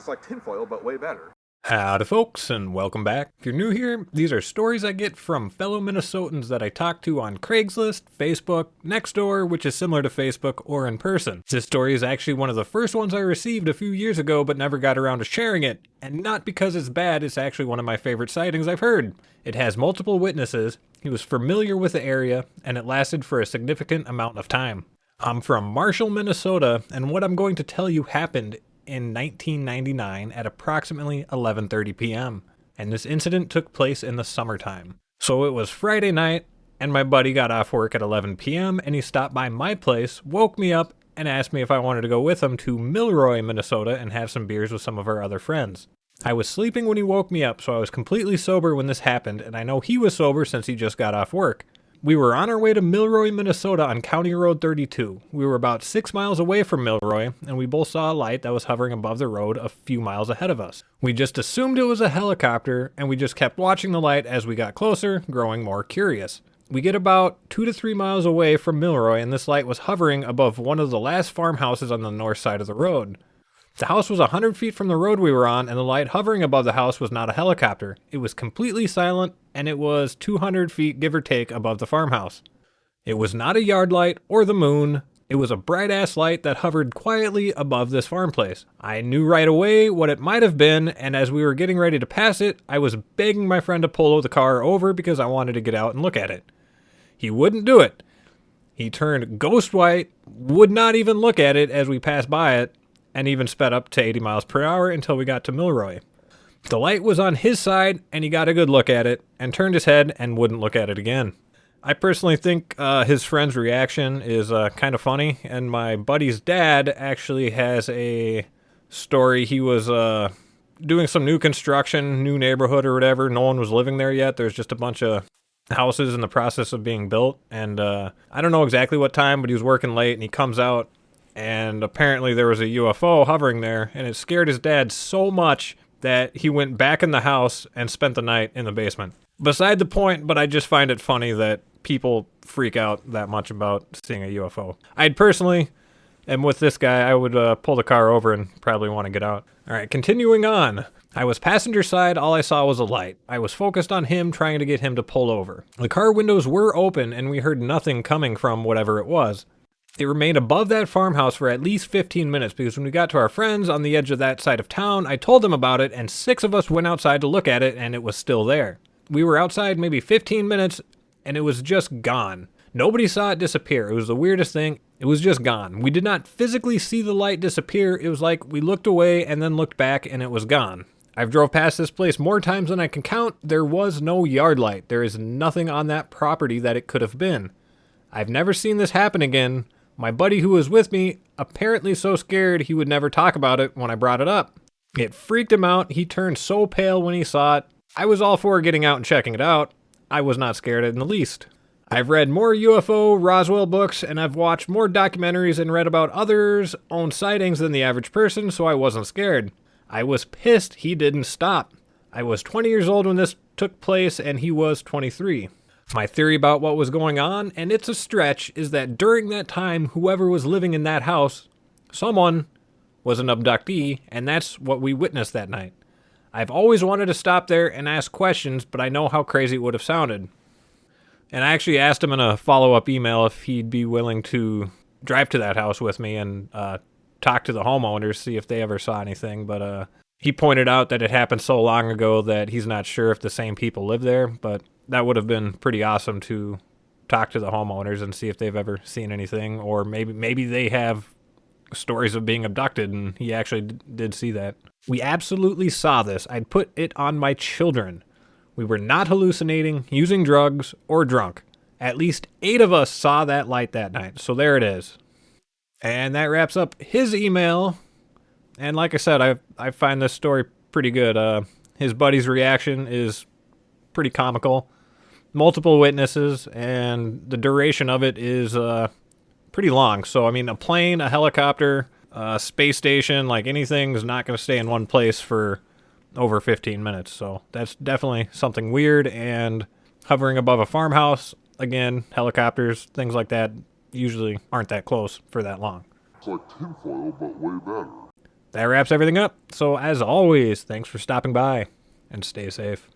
It's like tinfoil, but way better. Howdy folks, and welcome back. If you're new here, these are stories I get from fellow Minnesotans that I talk to on Craigslist, Facebook, Nextdoor, which is similar to Facebook, or in person. This story is actually one of the first ones I received a few years ago but never got around to sharing it, and not because it's bad, it's actually one of my favorite sightings I've heard. It has multiple witnesses, he was familiar with the area, and it lasted for a significant amount of time. I'm from Marshall, Minnesota, and what I'm going to tell you happened in 1999 at approximately 11:30 p.m. and this incident took place in the summertime. So it was Friday night and my buddy got off work at 11 p.m. and he stopped by my place, woke me up, and asked me if I wanted to go with him to Milroy, Minnesota and have some beers with some of our other friends. I was sleeping when he woke me up, so I was completely sober when this happened, and I know he was sober since he just got off work. We were on our way to Milroy, Minnesota on County Road 32. We were about 6 miles away from Milroy, and we both saw a light that was hovering above the road a few miles ahead of us. We just assumed it was a helicopter, and we just kept watching the light as we got closer, growing more curious. We get about 2 to 3 miles away from Milroy, and this light was hovering above one of the last farmhouses on the north side of the road. The house was 100 feet from the road we were on, and the light hovering above the house was not a helicopter. It was completely silent, and it was 200 feet, give or take, above the farmhouse. It was not a yard light or the moon. It was a bright-ass light that hovered quietly above this farm place. I knew right away what it might have been, and as we were getting ready to pass it, I was begging my friend to pull the car over because I wanted to get out and look at it. He wouldn't do it. He turned ghost white, would not even look at it as we passed by it, and even sped up to 80 miles per hour until we got to Milroy. The light was on his side, and he got a good look at it, and turned his head and wouldn't look at it again. I personally think his friend's reaction is kind of funny, and my buddy's dad actually has a story. He was doing some new construction, new neighborhood or whatever. No one was living there yet. There's just a bunch of houses in the process of being built, and I don't know exactly what time, but he was working late, and he comes out, and apparently there was a UFO hovering there, and it scared his dad so much that he went back in the house and spent the night in the basement. Beside the point, but I just find it funny that people freak out that much about seeing a UFO. I'd personally, and with this guy, I would pull the car over and probably want to get out. All right, continuing on. I was passenger side, all I saw was a light. I was focused on him, trying to get him to pull over. The car windows were open, and we heard nothing coming from whatever it was. It remained above that farmhouse for at least 15 minutes because when we got to our friends on the edge of that side of town, I told them about it and 6 of us went outside to look at it and it was still there. We were outside maybe 15 minutes and it was just gone. Nobody saw it disappear. It was the weirdest thing. It was just gone. We did not physically see the light disappear. It was like we looked away and then looked back and it was gone. I've drove past this place more times than I can count. There was no yard light. There is nothing on that property that it could have been. I've never seen this happen again. My buddy who was with me, apparently so scared he would never talk about it when I brought it up. It freaked him out. He turned so pale when he saw it. I was all for getting out and checking it out. I was not scared in the least. I've read more UFO Roswell books, and I've watched more documentaries and read about others' own sightings than the average person, so I wasn't scared. I was pissed he didn't stop. I was 20 years old when this took place, and he was 23. My theory about what was going on, and it's a stretch, is that during that time, whoever was living in that house, someone was an abductee, and that's what we witnessed that night. I've always wanted to stop there and ask questions, but I know how crazy it would have sounded. And I actually asked him in a follow-up email if he'd be willing to drive to that house with me and talk to the homeowners, see if they ever saw anything, but he pointed out that it happened so long ago that he's not sure if the same people live there, but that would have been pretty awesome to talk to the homeowners and see if they've ever seen anything, or maybe they have stories of being abducted and he actually did see that. We absolutely saw this. I'd put it on my children. We were not hallucinating, using drugs, or drunk. At least 8 of us saw that light that night, so there it is. And that wraps up his email. And like I said, I find this story pretty good. His buddy's reaction is pretty comical. Multiple witnesses, and the duration of it is pretty long. So, I mean, a plane, a helicopter, a space station, like anything is not going to stay in one place for over 15 minutes. So that's definitely something weird, and hovering above a farmhouse, again, helicopters, things like that usually aren't that close for that long. It's like tinfoil, but way better. that wraps everything up. So as always, thanks for stopping by and stay safe.